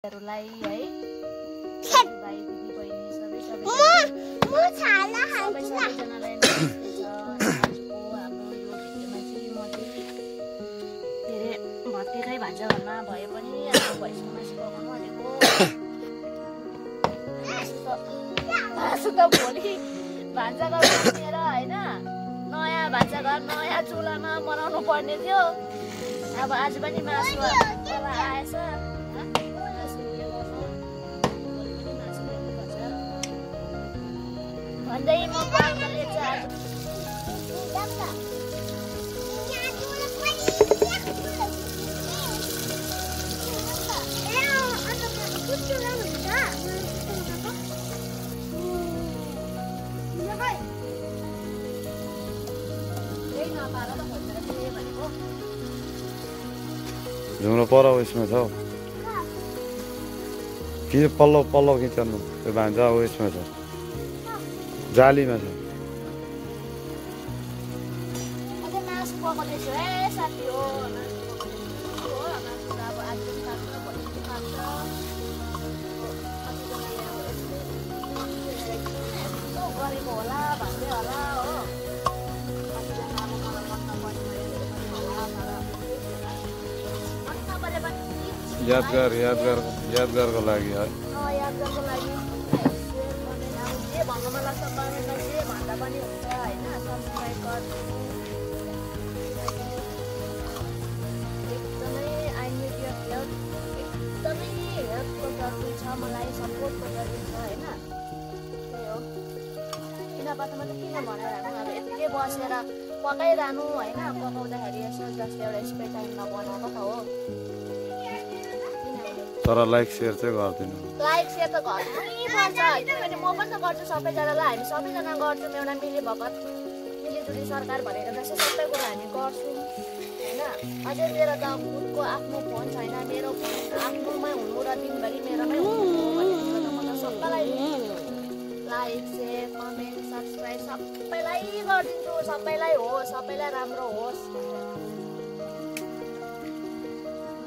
हरूलाई है भाइ दिदी बहिनी सबै सबैजनालाई आजको हाम्रो यो भिडियोमा चाहिँ म चाहिँ के अरे भत्तेकै भान्साघरमा भए पनि अब भैँसको मासु पकाउनु भनेको मासु त भोलि भान्साघर बसेर होइन नयाँ भान्साघर नयाँ चुलामा बनाउनु पर्ने थियो। अब आज पनि मासु आएछ भन्दै म पाल्काले चाहिँ झुम्रो पर उयसमा छ कि पल्लो पल्लो खिच्नु त्यो भान्जा उयसमा छ जालीमा छ। यादगारको लागि है। यादगारको लागि जे भन्न मन लाग्छ कमेन्टमा जे भन्दा पनि हुन्छ होइन। सब्सक्राइब गर्नु एकदमै आई निड योर हेल्प, एकदमै हेल्पको जरुरी छ मलाई, सपोर्टको जरुरी छ होइन। त्यही हो किन बाटोमा त किन बनाइरहनु अब यतिकै बसेर पकाइरहनु होइन। पकाउँदाखेरि यसो जस्तो एउटा स्पेयर टाइम नबनाएको त हो। तर लाइक सेयर चाहिँ गर्दिनु। लाइक सेयर त गर्नै पर्छ किनभने म पनि त गर्छु, सबैजनालाई हामी सबैजना गर्छौँ। एउटा मिलिजुली सरकार भनेको जस्तो सबै कुरा हामी गर्छौँ होइन। अझै मेरो त खुदको आफ्नो फोन छैन, मेरो फोन आफ्नोमै हुनु र दिनभरि मेरोमै हुनु भनेको त म त सबैलाई लाइक सेयर कमेन्ट सब्सक्राइब सबैलाई गरिदिन्छु। सबैलाई होस्, सबैलाई राम्रो होस्।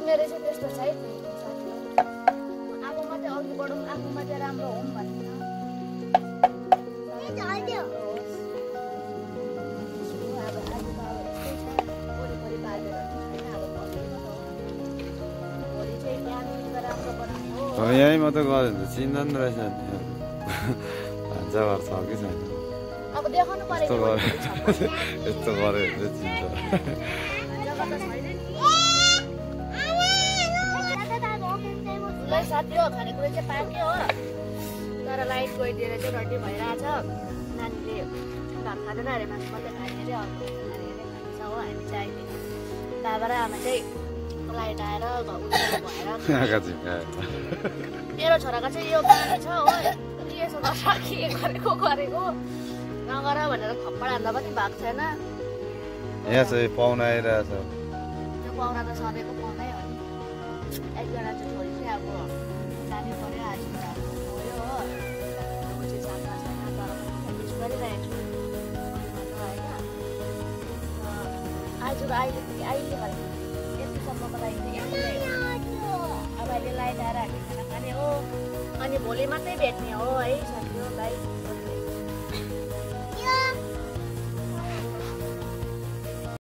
मेरो चाहिँ त्यस्तो छ है, आफू मात्रै अघि बढौँ, आफू मात्रै राम्रो हौँ भन्दिनँ। वरिपरि बाजेर छैन, अब भोलि चाहिँ बिहान राम्रो बनाउने हो। यहीँ मात्रै गऱ्यो भने त चिन्दैन रहेछ नि भान्साघर छ कि छैन। अब देखाउनु पऱ्यो यस्तो गऱ्यो भने चाहिँ चिन्छ। साथी हो खानेकुरा चाहिँ पाक्यो हो, तर लाइट गइदिएर चाहिँ रड्डी भइरहेछ। नानीले भात खाँदैन अरे, मासु मात्रै खाने अरे, अर्को नानीले खान्छ हो। हामी चाहिँ अहिले बाबा र आमा चाहिँ लाइट आएर उज्यालो भएर मेरो छोराको चाहिँ यो बानी छ हो, यसो गर्छ के गरेको नगर भनेर थप्पड हान्दा पनि भएको छैन। यहाँ चाहिँ पाहुना आइरहेछ। त्यो पाहुना त सधैँको पाहुनै हो नि। एकजना चाहिँ छोरी चाहिँ अब जानु पर्यो, आज गयो हो। ऊ चाहिँ जान्न छैन, तर पनि मिस गरिरहेको छु होइन। आज अहिले खालि यतिसम्मको लागि चाहिँ यति नै हो। अब अहिले लाइट आएर हामी खाना खाने हो, अनि भोलि मात्रै भेट्ने हो है साथीहरूलाई।